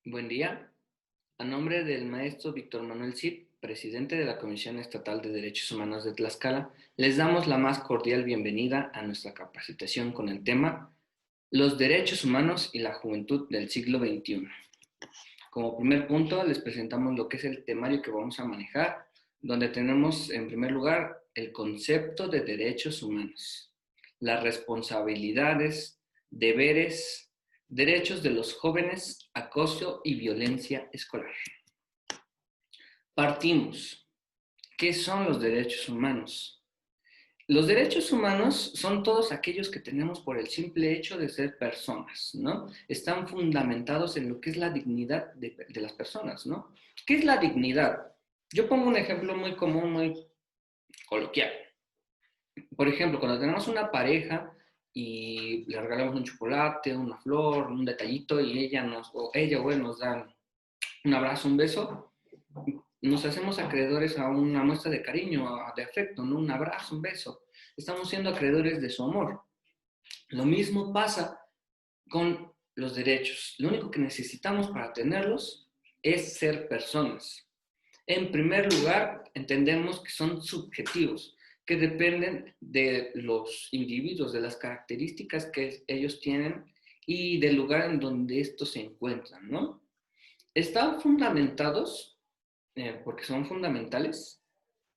Buen día. A nombre del maestro Víctor Manuel Cid, presidente de la Comisión Estatal de Derechos Humanos de Tlaxcala, les damos la más cordial bienvenida a nuestra capacitación con el tema Los derechos humanos y la juventud del siglo XXI. Como primer punto, les presentamos lo que es el temario que vamos a manejar, donde tenemos en primer lugar el concepto de derechos humanos, las responsabilidades, deberes, derechos de los jóvenes, acoso y violencia escolar. Partimos. ¿Qué son los derechos humanos? Los derechos humanos son todos aquellos que tenemos por el simple hecho de ser personas, ¿no? Están fundamentados en lo que es la dignidad de las personas, ¿no? ¿Qué es la dignidad? Yo pongo un ejemplo muy común, muy coloquial. Por ejemplo, cuando tenemos una pareja y le regalamos un chocolate, una flor, un detallito y ella o él nos dan un abrazo, un beso, nos hacemos acreedores a una muestra de cariño, de afecto, ¿no? Un abrazo, un beso. Estamos siendo acreedores de su amor. Lo mismo pasa con los derechos. Lo único que necesitamos para tenerlos es ser personas. En primer lugar, entendemos que son subjetivos, que dependen de los individuos, de las características que ellos tienen y del lugar en donde estos se encuentran, ¿no? Están fundamentados, porque son fundamentales,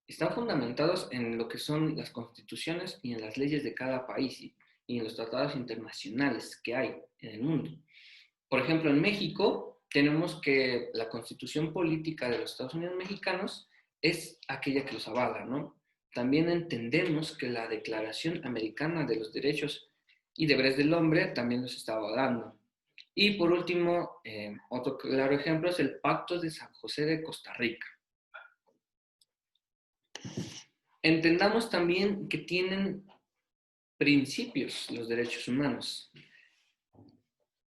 están fundamentados en lo que son las constituciones y en las leyes de cada país y en los tratados internacionales que hay en el mundo. Por ejemplo, en México tenemos que la constitución política de los Estados Unidos mexicanos es aquella que los avala, ¿no? También entendemos que la Declaración Americana de los Derechos y Deberes del Hombre también los está avalando. Y por último, otro claro ejemplo es el Pacto de San José de Costa Rica. Entendamos también que tienen principios los derechos humanos.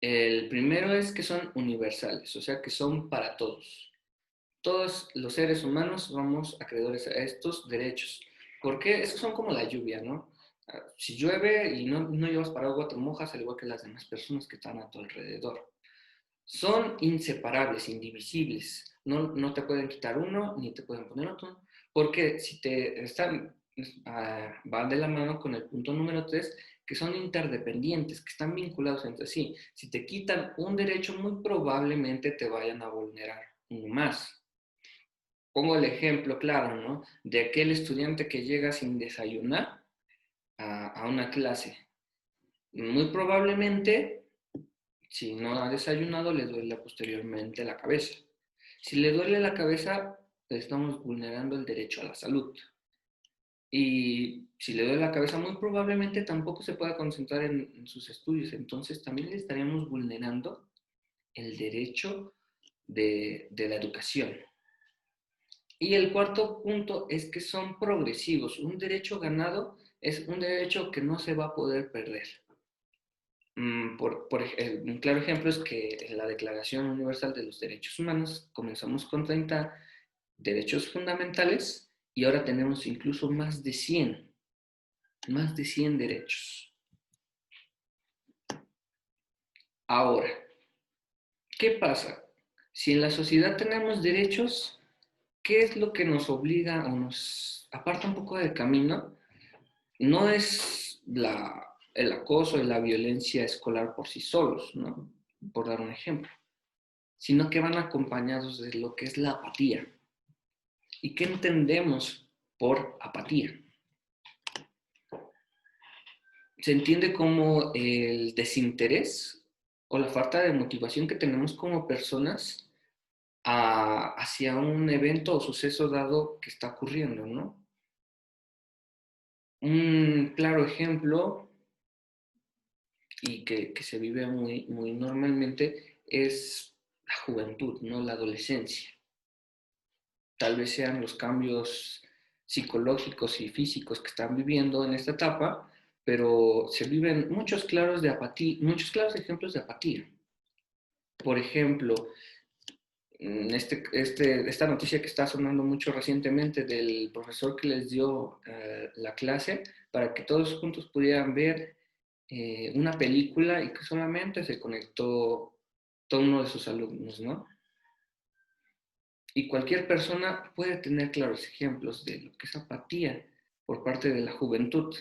El primero es que son universales, o sea que son para todos. Todos los seres humanos somos acreedores a estos derechos. Porque esos son como la lluvia, ¿no? Si llueve y no llevas paraguas, te mojas al igual que las demás personas que están a tu alrededor. Son inseparables, indivisibles. No te pueden quitar uno ni te pueden poner otro. Porque si te están, van de la mano con el punto número 3, que son interdependientes, que están vinculados entre sí. Si te quitan un derecho, muy probablemente te vayan a vulnerar uno más. Pongo el ejemplo claro, ¿no? De aquel estudiante que llega sin desayunar a una clase. Muy probablemente, si no ha desayunado, le duele posteriormente la cabeza. Si le duele la cabeza, estamos vulnerando el derecho a la salud. Y si le duele la cabeza, muy probablemente tampoco se pueda concentrar en sus estudios. Entonces, también le estaríamos vulnerando el derecho de la educación. Y el cuarto punto es que son progresivos. Un derecho ganado es un derecho que no se va a poder perder. Un claro ejemplo es que en la Declaración Universal de los Derechos Humanos comenzamos con 30 derechos fundamentales y ahora tenemos incluso más de 100 derechos. Ahora, ¿qué pasa? Si en la sociedad tenemos derechos, ¿qué es lo que nos obliga o nos aparta un poco del camino? No es el acoso y la violencia escolar por sí solos, ¿no? Por dar un ejemplo, sino que van acompañados de lo que es la apatía. ¿Y qué entendemos por apatía? Se entiende como el desinterés o la falta de motivación que tenemos como personas hacia un evento o suceso dado que está ocurriendo, ¿no? Un claro ejemplo y que se vive muy normalmente es la juventud, ¿no? La adolescencia. Tal vez sean los cambios psicológicos y físicos que están viviendo en esta etapa, pero se viven muchos claros de apatía, muchos claros ejemplos de apatía. Por ejemplo, esta noticia que está sonando mucho recientemente del profesor que les dio la clase para que todos juntos pudieran ver una película y que solamente se conectó todo uno de sus alumnos, ¿no? Y cualquier persona puede tener claros ejemplos de lo que es apatía por parte de la juventud.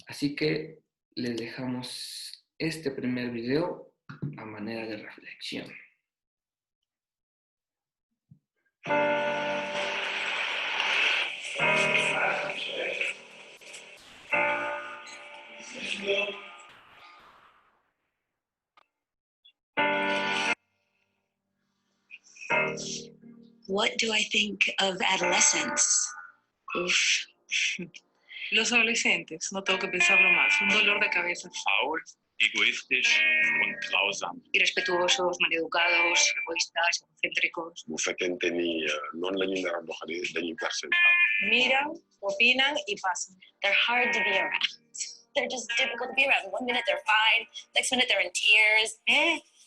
Así que les dejamos este primer video a manera de reflexión. What do I think of adolescents? Uf. Los adolescentes, no tengo que pensarlo más, un dolor de cabeza. Faul, egoístisch und grausam. Irrespetuosos, maleducados, egoístas, egocéntricos. Bu fekkente ni noonu la ñuy nar a doxalee dañuy perdre seen temps. Miran, opinan y pasan. They're hard to be around. They're just difficult to be around. One minute they're fine, next minute they're in tears.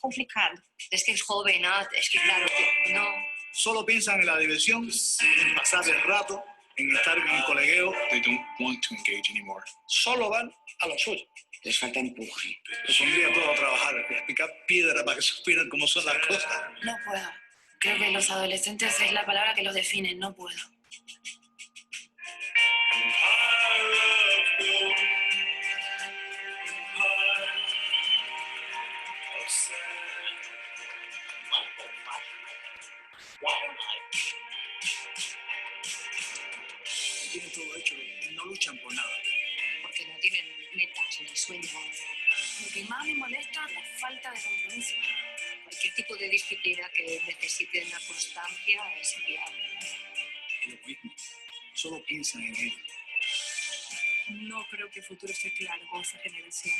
Complicado. Es que es joven, ¿no? Es que claro, que no. Solo piensan en la diversión, en pasar el rato, en estar en el colegueo. They don't want to engage anymore. Solo van a lo suyo. Les falta empuje. Los pondría todo a trabajar, a picar piedra para que supieran cómo son las cosas. No puedo. Creo que los adolescentes es la palabra que los define. No puedo. Tienen todo hecho y no luchan por nada. Porque no tienen metas ni sueños. Lo que más me molesta es la falta de compromiso. Cualquier tipo de disciplina que necesite una constancia es inviable. El egoísmo. Solo piensan en ello. No creo que el futuro esté claro con esa generación.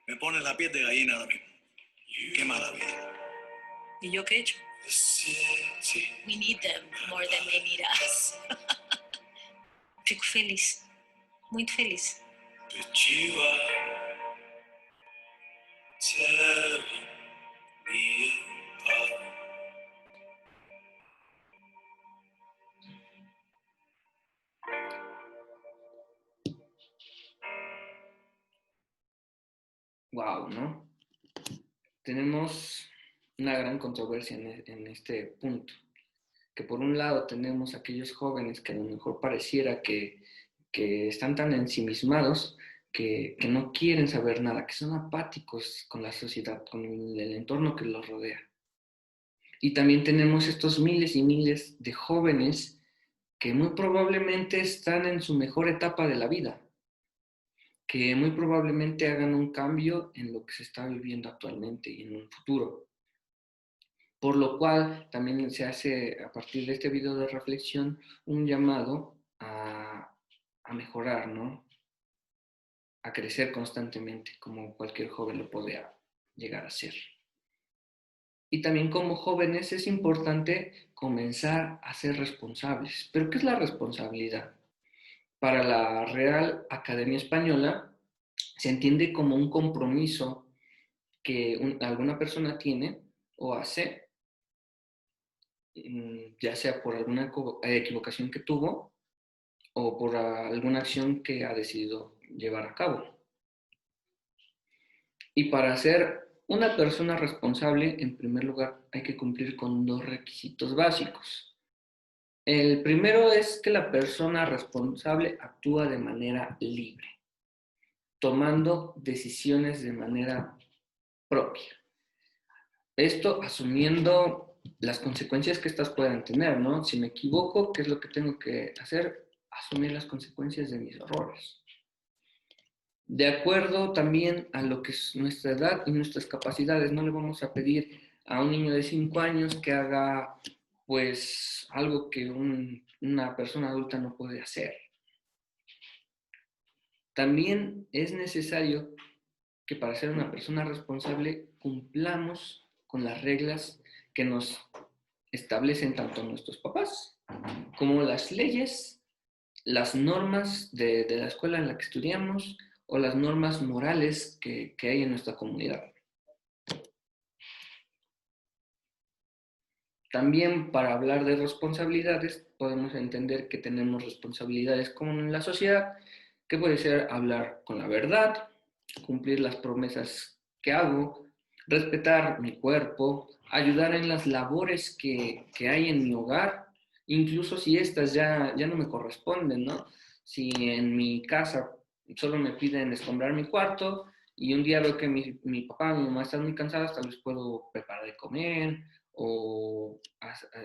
Me pone la piel de gallina ahora mismo. Qué mala vida. ¿Y yo qué he hecho? Sí. We need them more than they need us. Fico feliz, muito feliz. Wow, ¿no? Tenemos una gran controversia en este punto. Que por un lado tenemos aquellos jóvenes que a lo mejor pareciera que están tan ensimismados que no quieren saber nada, que son apáticos con la sociedad, con el entorno que los rodea. Y también tenemos estos miles y miles de jóvenes que muy probablemente están en su mejor etapa de la vida, que muy probablemente hagan un cambio en lo que se está viviendo actualmente y en un futuro. Por lo cual también se hace a partir de este video de reflexión un llamado a mejorar, ¿no? A crecer constantemente, como cualquier joven lo puede llegar a ser. Y también como jóvenes es importante comenzar a ser responsables. ¿Pero qué es la responsabilidad? Para la Real Academia Española se entiende como un compromiso que alguna persona tiene o hace, ya sea por alguna equivocación que tuvo o por alguna acción que ha decidido llevar a cabo. Y para ser una persona responsable, en primer lugar, hay que cumplir con 2 requisitos básicos. El primero es que la persona responsable actúa de manera libre, tomando decisiones de manera propia. Esto asumiendo las consecuencias que estas puedan tener, ¿no? Si me equivoco, ¿qué es lo que tengo que hacer? asumir las consecuencias de mis errores. De acuerdo también a lo que es nuestra edad y nuestras capacidades, no le vamos a pedir a un niño de 5 años que haga pues algo que una persona adulta no puede hacer. También es necesario que para ser una persona responsable cumplamos con las reglas que nos establecen tanto nuestros papás como las leyes, las normas de la escuela en la que estudiamos o las normas morales que hay en nuestra comunidad. También para hablar de responsabilidades podemos entender que tenemos responsabilidades como en la sociedad, que puede ser hablar con la verdad, cumplir las promesas que hago, respetar mi cuerpo, ayudar en las labores que hay en mi hogar, incluso si estas ya no me corresponden, ¿no? Si en mi casa solo me piden escombrar mi cuarto y un día veo que mi papá o mi mamá están muy cansadas, tal vez puedo preparar de comer o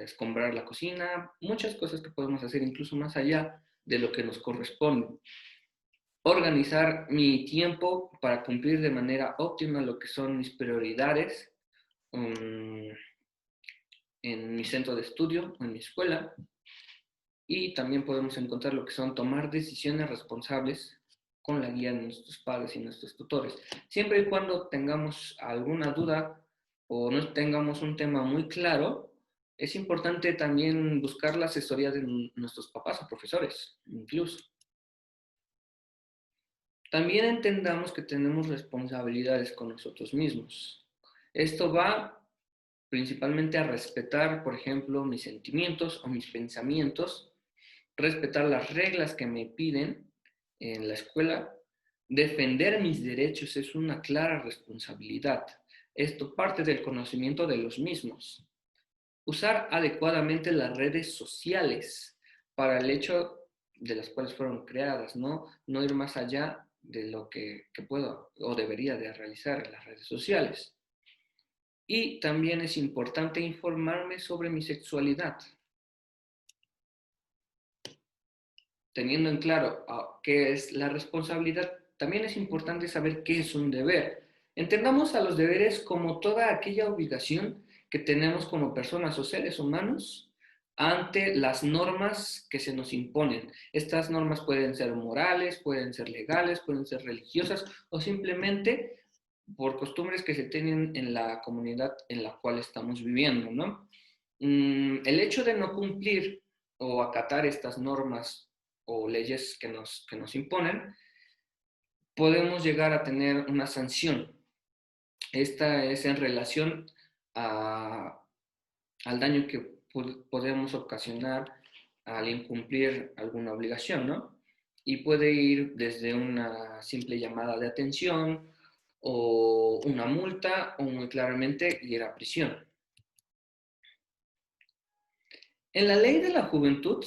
escombrar la cocina, muchas cosas que podemos hacer incluso más allá de lo que nos corresponde. Organizar mi tiempo para cumplir de manera óptima lo que son mis prioridades en mi centro de estudio o en mi escuela. Y también podemos encontrar lo que son tomar decisiones responsables con la guía de nuestros padres y nuestros tutores. Siempre y cuando tengamos alguna duda o no tengamos un tema muy claro, es importante también buscar la asesoría de nuestros papás o profesores, incluso. También entendamos que tenemos responsabilidades con nosotros mismos. Esto va principalmente a respetar, por ejemplo, mis sentimientos o mis pensamientos, respetar las reglas que me piden en la escuela, defender mis derechos es una clara responsabilidad. Esto parte del conocimiento de los mismos. Usar adecuadamente las redes sociales para el hecho de las cuales fueron creadas, no ir más allá de lo que puedo o debería de realizar en las redes sociales. Y también es importante informarme sobre mi sexualidad, teniendo en claro qué es la responsabilidad. También es importante saber qué es un deber. Entendamos a los deberes como toda aquella obligación que tenemos como personas o seres humanos ante las normas que se nos imponen. Estas normas pueden ser morales, pueden ser legales, pueden ser religiosas o simplemente por costumbres que se tienen en la comunidad en la cual estamos viviendo, ¿no? El hecho de no cumplir o acatar estas normas o leyes que nos imponen, podemos llegar a tener una sanción. Esta es en relación al daño que podemos ocasionar al incumplir alguna obligación, ¿no? Y puede ir desde una simple llamada de atención o una multa o muy claramente ir a prisión. En la Ley de la Juventud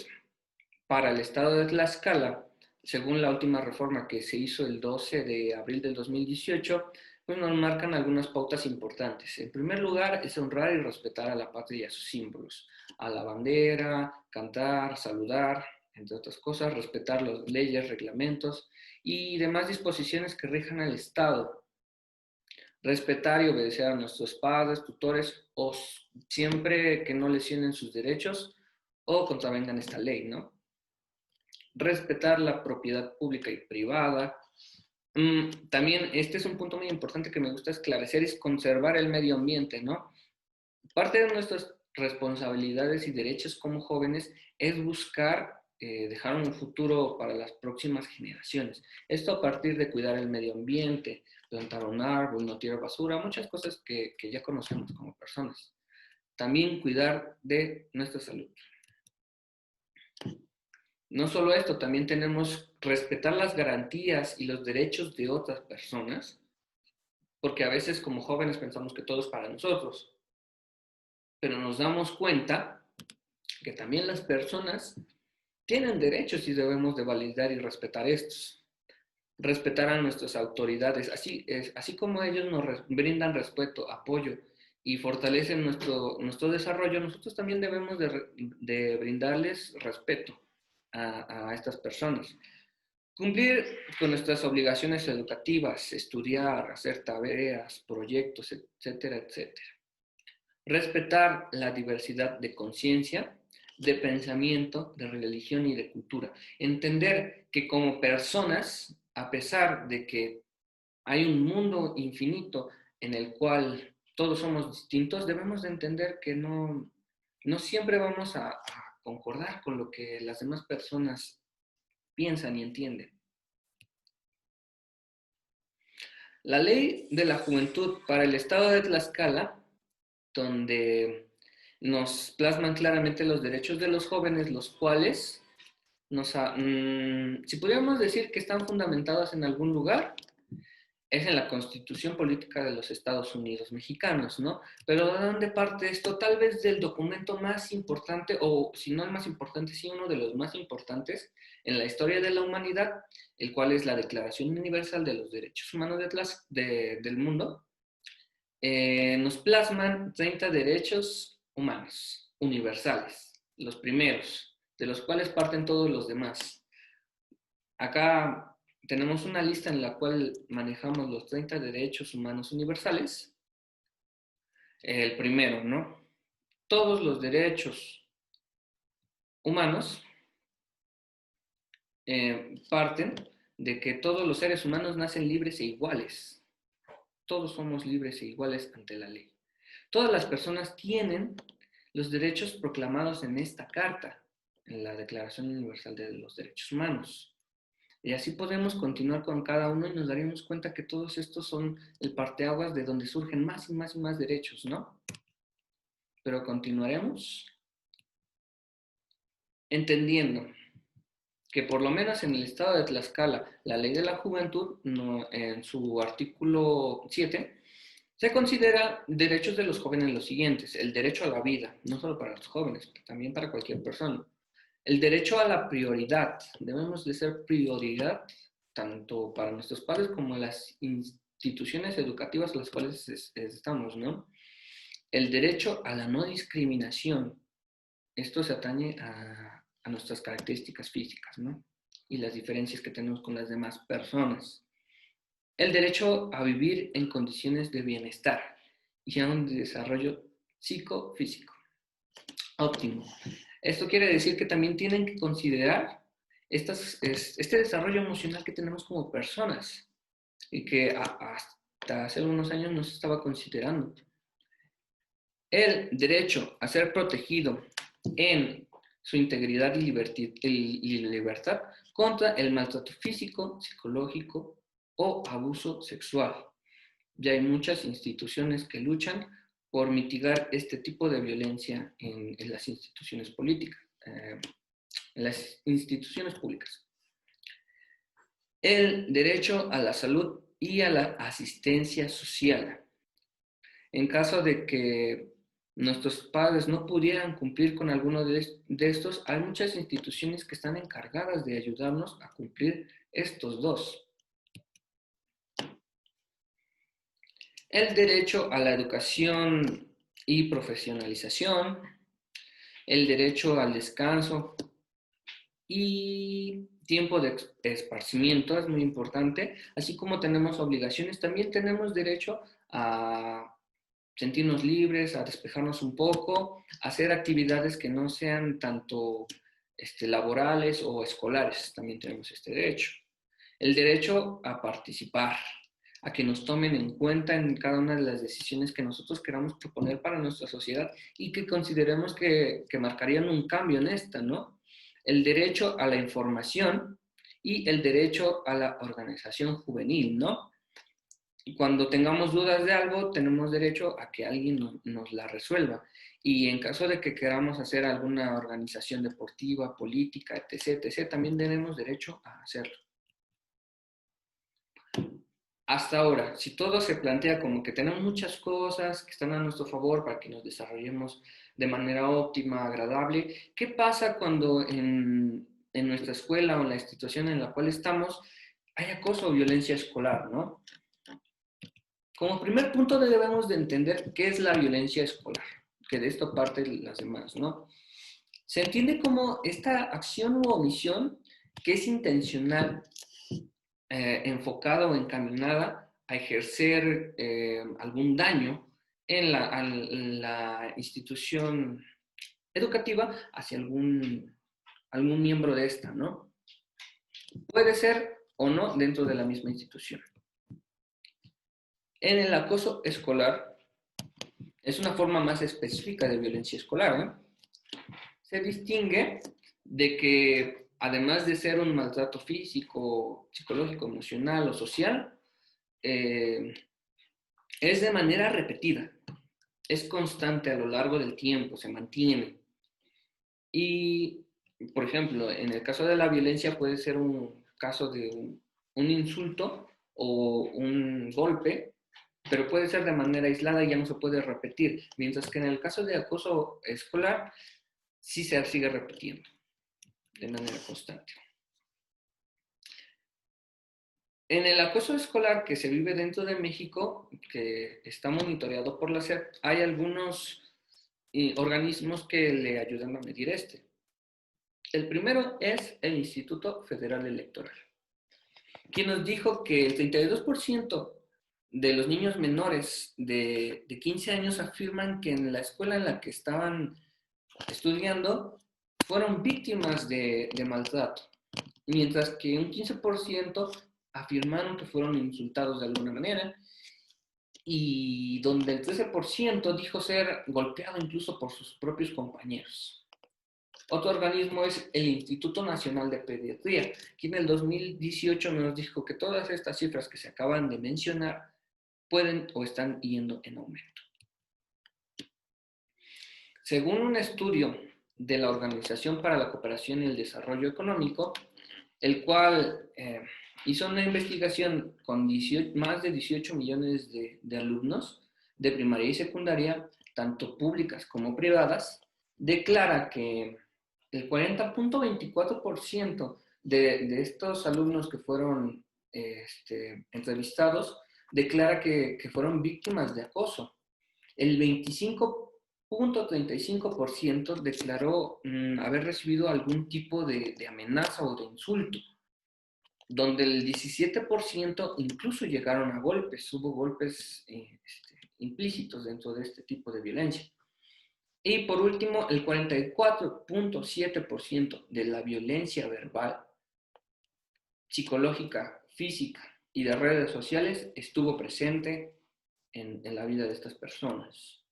para el Estado de Tlaxcala, según la última reforma que se hizo el 12 de abril del 2018, pues nos marcan algunas pautas importantes. En primer lugar, es honrar y respetar a la patria y a sus símbolos, a la bandera, cantar, saludar, entre otras cosas, respetar las leyes, reglamentos y demás disposiciones que rijan al Estado. Respetar y obedecer a nuestros padres, tutores, o siempre que no lesionen sus derechos o contravengan esta ley, ¿no? Respetar la propiedad pública y privada. También este es un punto muy importante que me gusta esclarecer, es conservar el medio ambiente, ¿no? Parte de nuestras responsabilidades y derechos como jóvenes es buscar dejar un futuro para las próximas generaciones. Esto a partir de cuidar el medio ambiente, plantar un árbol, no tirar basura, muchas cosas que ya conocemos como personas. También cuidar de nuestra salud. No solo esto, también tenemos respetar las garantías y los derechos de otras personas, porque a veces como jóvenes pensamos que todo es para nosotros, pero nos damos cuenta que también las personas tienen derechos y debemos de validar y respetar estos. Respetar a nuestras autoridades, así como ellos nos brindan respeto, apoyo y fortalecen nuestro desarrollo, nosotros también debemos de brindarles respeto. a estas personas. Cumplir con nuestras obligaciones educativas, estudiar, hacer tareas, proyectos, etcétera, etcétera. Respetar la diversidad de conciencia, de pensamiento, de religión y de cultura. Entender que como personas, a pesar de que hay un mundo infinito en el cual todos somos distintos, debemos de entender que no siempre vamos a concordar con lo que las demás personas piensan y entienden. La Ley de la Juventud para el Estado de Tlaxcala, donde nos plasman claramente los derechos de los jóvenes, los cuales, si pudiéramos decir que están fundamentados en algún lugar, es en la Constitución Política de los Estados Unidos Mexicanos, ¿no? Pero ¿de dónde parte esto? Tal vez del documento más importante, o si no el más importante, sí uno de los más importantes en la historia de la humanidad, el cual es la Declaración Universal de los Derechos Humanos del mundo. Nos plasman 30 derechos humanos universales, los primeros, de los cuales parten todos los demás. Acá tenemos una lista en la cual manejamos los 30 derechos humanos universales. El primero, ¿no? Todos los derechos humanos parten de que todos los seres humanos nacen libres e iguales. Todos somos libres e iguales ante la ley. Todas las personas tienen los derechos proclamados en esta carta, en la Declaración Universal de los Derechos Humanos. Y así podemos continuar con cada uno y nos daríamos cuenta que todos estos son el parteaguas de donde surgen más y más y más derechos, ¿no? Pero continuaremos entendiendo que por lo menos en el estado de Tlaxcala, la Ley de la Juventud, en su artículo 7, se considera derechos de los jóvenes los siguientes: el derecho a la vida, no solo para los jóvenes, también para cualquier persona. El derecho a la prioridad, debemos de ser prioridad tanto para nuestros padres como las instituciones educativas a las cuales estamos, ¿no? El derecho a la no discriminación, esto se atañe a nuestras características físicas, ¿no? Y las diferencias que tenemos con las demás personas. El derecho a vivir en condiciones de bienestar y a un desarrollo psicofísico óptimo. Esto quiere decir que también tienen que considerar este desarrollo emocional que tenemos como personas y que hasta hace unos años no se estaba considerando. El derecho a ser protegido en su integridad y libertad contra el maltrato físico, psicológico o abuso sexual. Ya hay muchas instituciones que luchan por mitigar este tipo de violencia en las instituciones políticas, en las instituciones públicas. El derecho a la salud y a la asistencia social. En caso de que nuestros padres no pudieran cumplir con alguno de estos, hay muchas instituciones que están encargadas de ayudarnos a cumplir estos dos. El derecho a la educación y profesionalización, el derecho al descanso y tiempo de esparcimiento es muy importante, así como tenemos obligaciones, también tenemos derecho a sentirnos libres, a despejarnos un poco, a hacer actividades que no sean tanto laborales o escolares, también tenemos este derecho. El derecho a participar, a que nos tomen en cuenta en cada una de las decisiones que nosotros queramos proponer para nuestra sociedad y que consideremos que marcarían un cambio en esta, ¿no? El derecho a la información y el derecho a la organización juvenil, ¿no? Y cuando tengamos dudas de algo, tenemos derecho a que alguien nos la resuelva. Y en caso de que queramos hacer alguna organización deportiva, política, etc., etc., también tenemos derecho a hacerlo. Hasta ahora, si todo se plantea como que tenemos muchas cosas que están a nuestro favor para que nos desarrollemos de manera óptima, agradable, ¿qué pasa cuando en nuestra escuela o en la institución en la cual estamos hay acoso o violencia escolar, ¿no? Como primer punto debemos de entender qué es la violencia escolar, que de esto parten las demás, ¿no? Se entiende como esta acción u omisión que es intencional, enfocada o encaminada a ejercer algún daño en la institución educativa hacia algún miembro de esta, ¿no? Puede ser o no dentro de la misma institución. En el acoso escolar, es una forma más específica de violencia escolar, ¿eh? Se distingue de que, además de ser un maltrato físico, psicológico, emocional o social, es de manera repetida, es constante a lo largo del tiempo, se mantiene. Y, por ejemplo, en el caso de la violencia puede ser un caso de un insulto o un golpe, pero puede ser de manera aislada y ya no se puede repetir, mientras que en el caso de acoso escolar sí se sigue repitiendo de manera constante. En el acoso escolar que se vive dentro de México, que está monitoreado por la SEP, hay algunos organismos que le ayudan a medir este. El primero es el Instituto Federal Electoral, quien nos dijo que el 32% de los niños menores de 15 años afirman que en la escuela en la que estaban estudiando fueron víctimas de maltrato, mientras que un 15% afirmaron que fueron insultados de alguna manera, y donde el 13% dijo ser golpeado incluso por sus propios compañeros. Otro organismo es el Instituto Nacional de Pediatría, que en el 2018 nos dijo que todas estas cifras que se acaban de mencionar pueden o están yendo en aumento. Según un estudio de la Organización para la Cooperación y el Desarrollo Económico, el cual hizo una investigación con más de 18 millones de alumnos de primaria y secundaria, tanto públicas como privadas, declara que el 40.24% de estos alumnos que fueron entrevistados declara que fueron víctimas de acoso. El 25.35% declaró haber recibido algún tipo de amenaza o de insulto, donde el 17% incluso llegaron a golpes, hubo golpes implícitos dentro de este tipo de violencia. Y por último, el 44.7% de la violencia verbal, psicológica, física y de redes sociales estuvo presente en la vida de estas personas.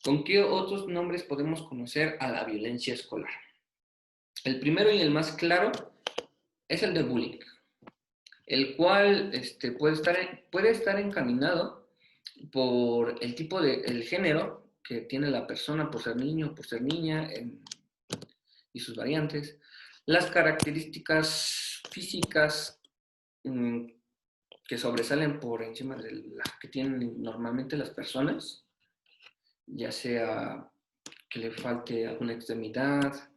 ¿Con qué otros nombres podemos conocer a la violencia escolar? El primero y el más claro es el de bullying, el cual puede estar encaminado por el tipo el género que tiene la persona, por ser niño, por ser niña, y sus variantes, las características físicas que sobresalen por encima de las que tienen normalmente las personas, ya sea que le falte alguna extremidad.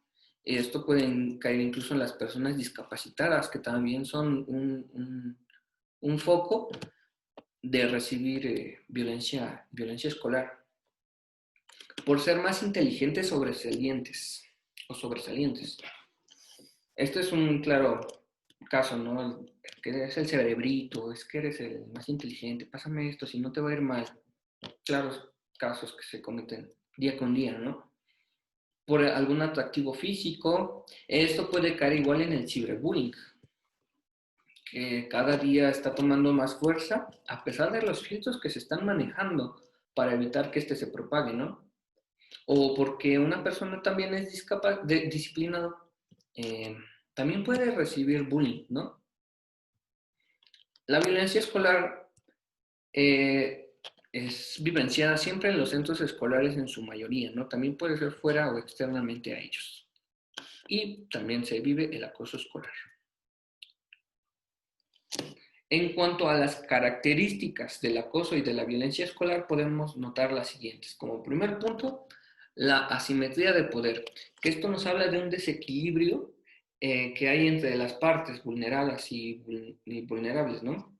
Esto puede caer incluso en las personas discapacitadas, que también son un foco de recibir violencia escolar, por ser más inteligentes o sobresalientes. Esto es un claro caso, ¿no? Que eres el cerebrito, es que eres el más inteligente, pásame esto, si no te va a ir mal. Claros casos que se cometen día con día, ¿no? Por algún atractivo físico. Esto puede caer igual en el ciberbullying, que cada día está tomando más fuerza, a pesar de los filtros que se están manejando para evitar que se propague, ¿no? O porque una persona también es disciplinado, también puede recibir bullying, ¿no? La violencia escolar es vivenciada siempre en los centros escolares en su mayoría, ¿no? También puede ser fuera o externamente a ellos. Y también se vive el acoso escolar. En cuanto a las características del acoso y de la violencia escolar, podemos notar las siguientes. Como primer punto, la asimetría de poder, que esto nos habla de un desequilibrio que hay entre las partes vulneradas y vulnerables, ¿no?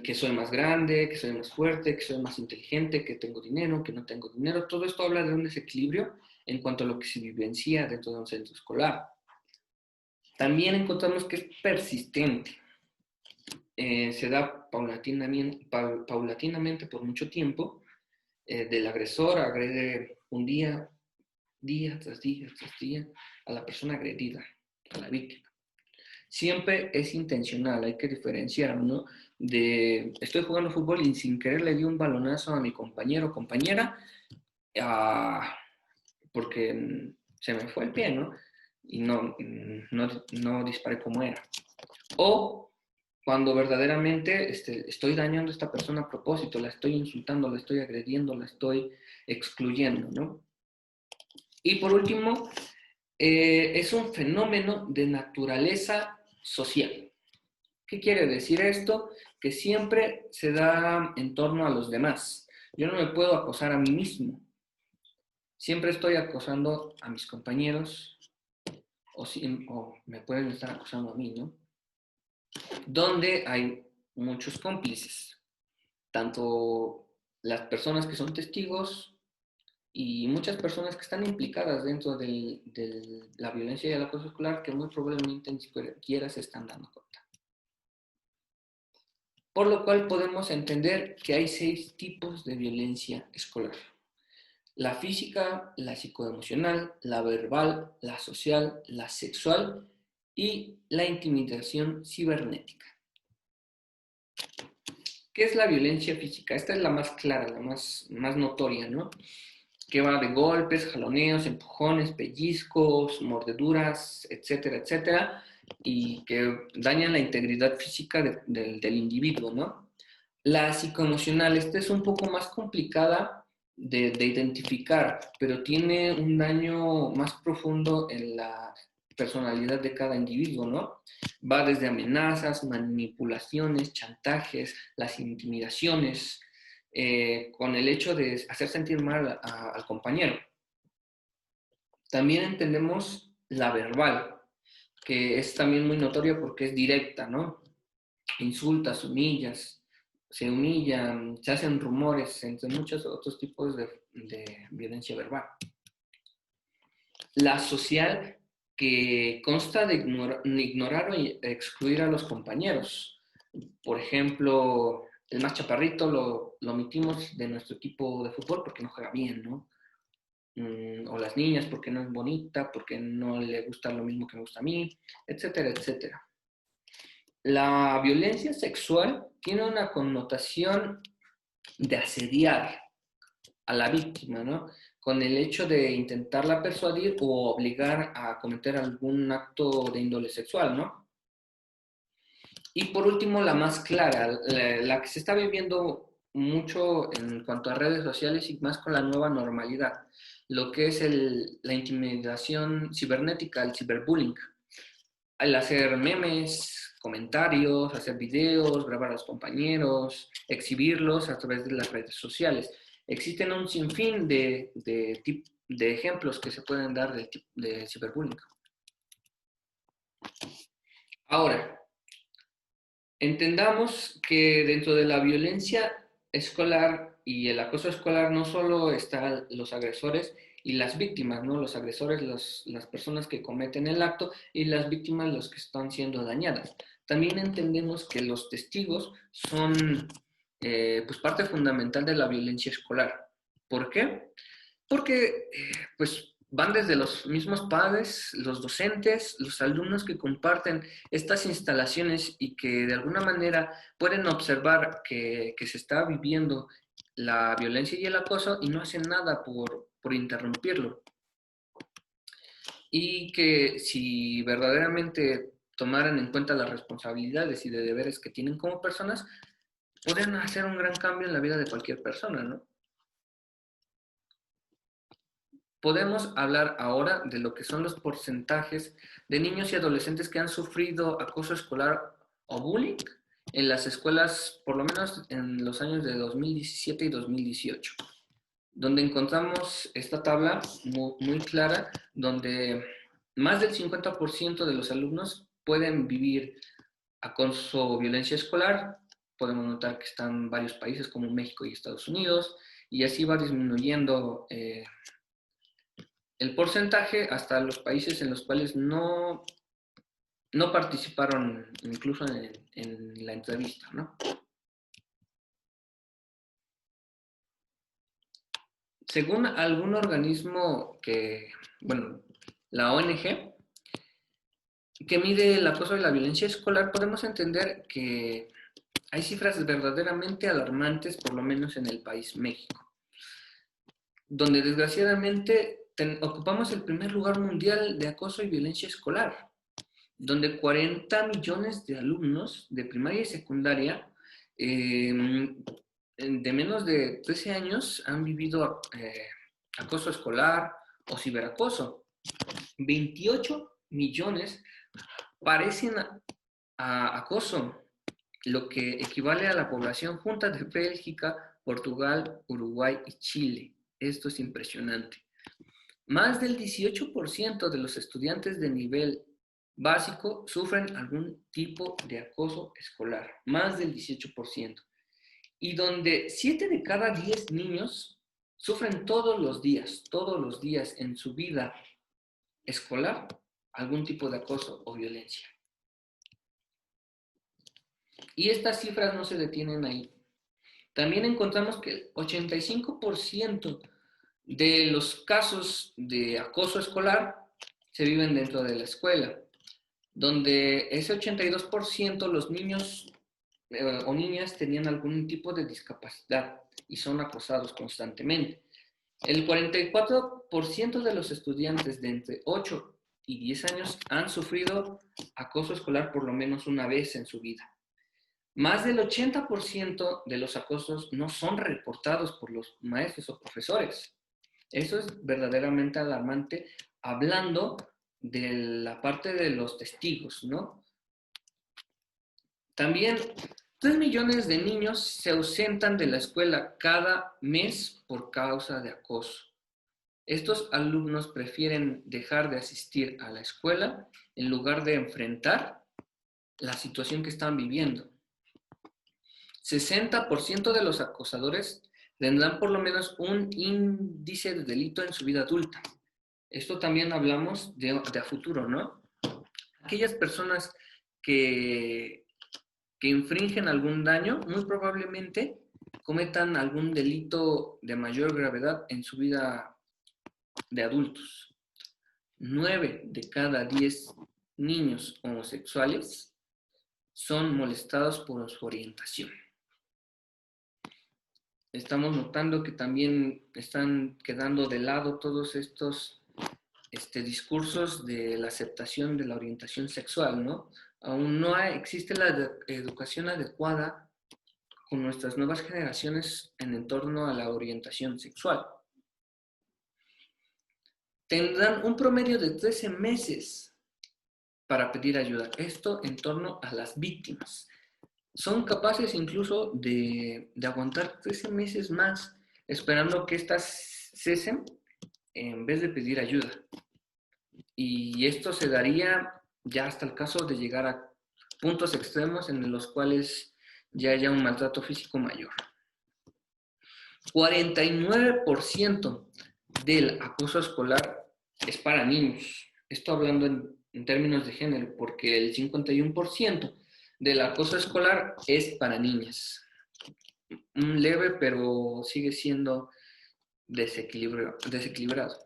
que soy más grande, que soy más fuerte, que soy más inteligente, que tengo dinero, que no tengo dinero. Todo esto habla de un desequilibrio en cuanto a lo que se vivencia dentro de un centro escolar. También encontramos que es persistente. Se da paulatinamente por mucho tiempo. Del agresor agrede un día tras día tras día a la persona agredida, a la víctima. Siempre es intencional, hay que diferenciar, ¿no? De estoy jugando fútbol y sin querer le di un balonazo a mi compañero o compañera porque se me fue el pie, ¿no? Y no disparé como era. O cuando verdaderamente estoy dañando a esta persona a propósito, la estoy insultando, la estoy agrediendo, la estoy excluyendo, ¿no? Y por último, es un fenómeno de naturaleza social. ¿Qué quiere decir esto? Que siempre se da en torno a los demás. Yo no me puedo acosar a mí mismo. Siempre estoy acosando a mis compañeros o me pueden estar acosando a mí, ¿no? Donde hay muchos cómplices, tanto las personas que son testigos y muchas personas que están implicadas dentro de la violencia y el acoso escolar que muy probablemente ni siquiera se están dando cuenta. Por lo cual podemos entender que hay 6 tipos de violencia escolar. La física, la psicoemocional, la verbal, la social, la sexual y la intimidación cibernética. ¿Qué es la violencia física? Esta es la más clara, la más notoria, ¿no? Que va de golpes, jaloneos, empujones, pellizcos, mordeduras, etcétera, etcétera, y que dañan la integridad física del individuo, ¿no? La psicoemocional, esta es un poco más complicada de identificar, pero tiene un daño más profundo en la personalidad de cada individuo, ¿no? Va desde amenazas, manipulaciones, chantajes, las intimidaciones, con el hecho de hacer sentir mal al compañero. También entendemos la verbal, que es también muy notoria porque es directa, ¿no? Insultas, humillas, se humillan, se hacen rumores, entre muchos otros tipos de violencia verbal. La social, que consta de ignorar o excluir a los compañeros. Por ejemplo, el más chaparrito lo omitimos de nuestro equipo de fútbol porque no juega bien, ¿no? O las niñas porque no es bonita, porque no le gusta lo mismo que me gusta a mí, etcétera, etcétera. La violencia sexual tiene una connotación de asediar a la víctima, ¿no? Con el hecho de intentarla persuadir o obligar a cometer algún acto de índole sexual, ¿no? Y por último, la más clara, la que se está viviendo mucho en cuanto a redes sociales y más con la nueva normalidad, lo que es la intimidación cibernética, el ciberbullying. Al hacer memes, comentarios, hacer videos, grabar a los compañeros, exhibirlos a través de las redes sociales. Existen un sinfín de ejemplos que se pueden dar de ciberbullying. Ahora, entendamos que dentro de la violencia escolar y el acoso escolar no solo están los agresores y las víctimas, ¿no? Los agresores, las personas que cometen el acto y las víctimas, los que están siendo dañadas. También entendemos que los testigos son pues parte fundamental de la violencia escolar. ¿Por qué? Porque pues van desde los mismos padres, los docentes, los alumnos que comparten estas instalaciones y que de alguna manera pueden observar que se está viviendo la violencia y el acoso y no hacen nada por interrumpirlo. Y que si verdaderamente tomaran en cuenta las responsabilidades y de deberes que tienen como personas, pueden hacer un gran cambio en la vida de cualquier persona, ¿no? Podemos hablar ahora de lo que son los porcentajes de niños y adolescentes que han sufrido acoso escolar o bullying en las escuelas, por lo menos en los años de 2017 y 2018, donde encontramos esta tabla muy clara, donde más del 50% de los alumnos pueden vivir acoso o violencia escolar podemos notar que están varios países como México y Estados Unidos, y así va disminuyendo el porcentaje hasta los países en los cuales no participaron incluso en la entrevista, ¿no? Según algún organismo la ONG, que mide el acoso y la violencia escolar, podemos entender que hay cifras verdaderamente alarmantes, por lo menos en el país México, donde desgraciadamente ocupamos el primer lugar mundial de acoso y violencia escolar, donde 40 millones de alumnos de primaria y secundaria de menos de 13 años han vivido acoso escolar o ciberacoso. 28 millones parecen a acoso, lo que equivale a la población junta de Bélgica, Portugal, Uruguay y Chile. Esto es impresionante. Más del 18% de los estudiantes de nivel básico sufren algún tipo de acoso escolar. Más del 18%. Y donde 7 de cada 10 niños sufren todos los días en su vida escolar, algún tipo de acoso o violencia. Y estas cifras no se detienen ahí. También encontramos que el 85% de los casos de acoso escolar se viven dentro de la escuela, donde ese 82% los niños o niñas tenían algún tipo de discapacidad y son acosados constantemente. El 44% de los estudiantes de entre 8 y 10 años han sufrido acoso escolar por lo menos una vez en su vida. Más del 80% de los acosos no son reportados por los maestros o profesores. Eso es verdaderamente alarmante, hablando de la parte de los testigos, ¿no? También 3 millones de niños se ausentan de la escuela cada mes por causa de acoso. Estos alumnos prefieren dejar de asistir a la escuela en lugar de enfrentar la situación que están viviendo. 60% de los acosadores tendrán por lo menos un índice de delito en su vida adulta. Esto también hablamos de a futuro, ¿no? Aquellas personas que infringen algún daño, muy probablemente cometan algún delito de mayor gravedad en su vida de adultos. 9 de cada 10 niños homosexuales son molestados por su orientación. Estamos notando que también están quedando de lado todos estos discursos de la aceptación de la orientación sexual, ¿no? Aún no existe la educación adecuada con nuestras nuevas generaciones en torno a la orientación sexual. Tendrán un promedio de 13 meses para pedir ayuda. Esto en torno a las víctimas. Son capaces incluso de aguantar 13 meses más esperando que éstas cesen en vez de pedir ayuda. Y esto se daría ya hasta el caso de llegar a puntos extremos en los cuales ya haya un maltrato físico mayor. 49% del acoso escolar es para niños. Esto hablando en términos de género, porque el 51% del acoso escolar es para niñas. Un leve, pero sigue siendo desequilibrado.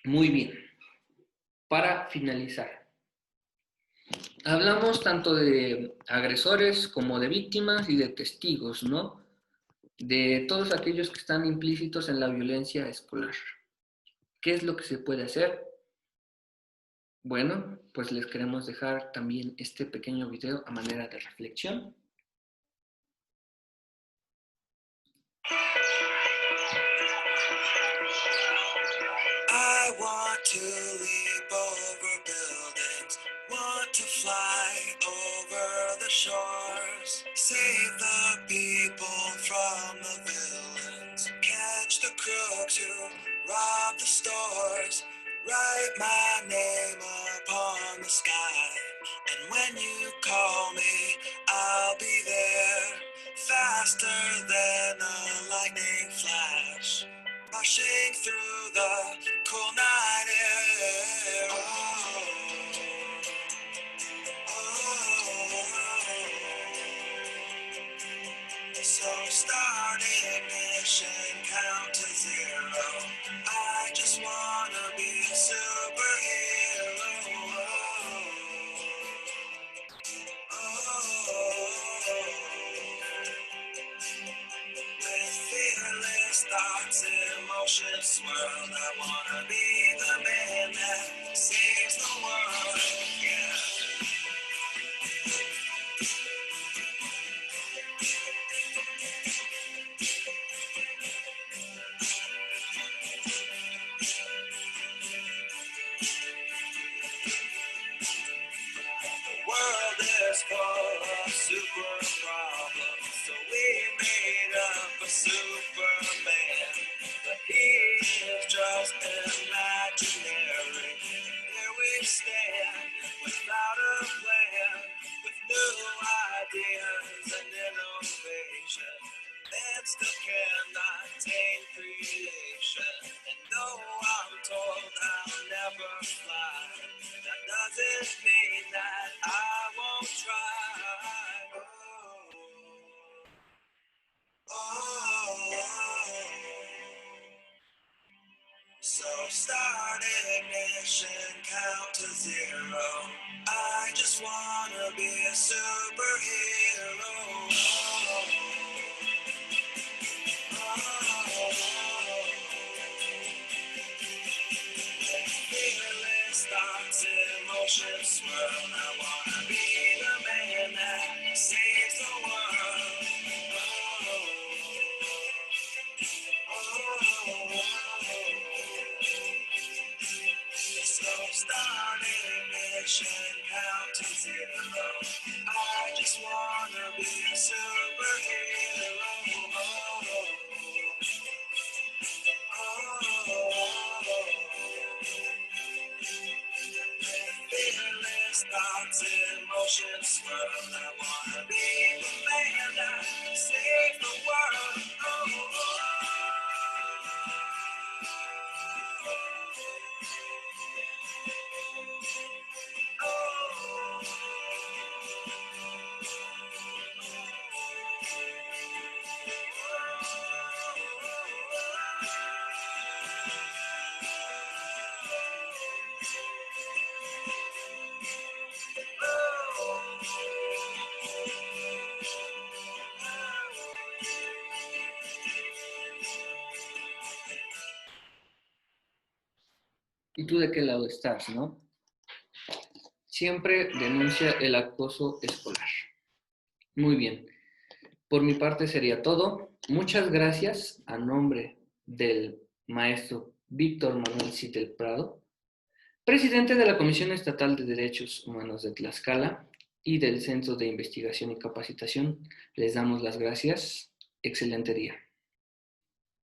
Muy bien. Para finalizar, hablamos tanto de agresores como de víctimas y de testigos, ¿no? De todos aquellos que están implícitos en la violencia escolar. ¿Qué es lo que se puede hacer? Bueno, pues les queremos dejar también este pequeño video a manera de reflexión. I want to leap over buildings, want to fly over the shores, save the people from the villains, catch the crooks who rob the stores, write my name upon the sky, and And when you call me, I'll be there, faster than a lightning flash, rushing through the cool night air. So start ignition, count to 0. I just wanna be a superhero. With fearless thoughts, emotions swirl. I wanna be the man that saves the world. Yeah. The world is full of super problems, so we made up a Superman. But he is just imaginary. Here we stand without a plan, with new ideas and innovation. Man still cannot tame creation. And though I'm told I'll never fly, that doesn't mean that I won't try. So start ignition, count to 0. I just wanna be a superhero. Fearless thoughts, emotions swirl. I wanna be the man that saves the world. So start ignition, count to 0. I just wanna be a superhero. Fearless thoughts, emotions swirl. I wanna be the man that saves the world. ¿Y tú de qué lado estás, no? Siempre denuncia el acoso escolar. Muy bien. Por mi parte sería todo. Muchas gracias a nombre del maestro Víctor Manuel Cid del Prado, presidente de la Comisión Estatal de Derechos Humanos de Tlaxcala y del Centro de Investigación y Capacitación. Les damos las gracias. Excelente día.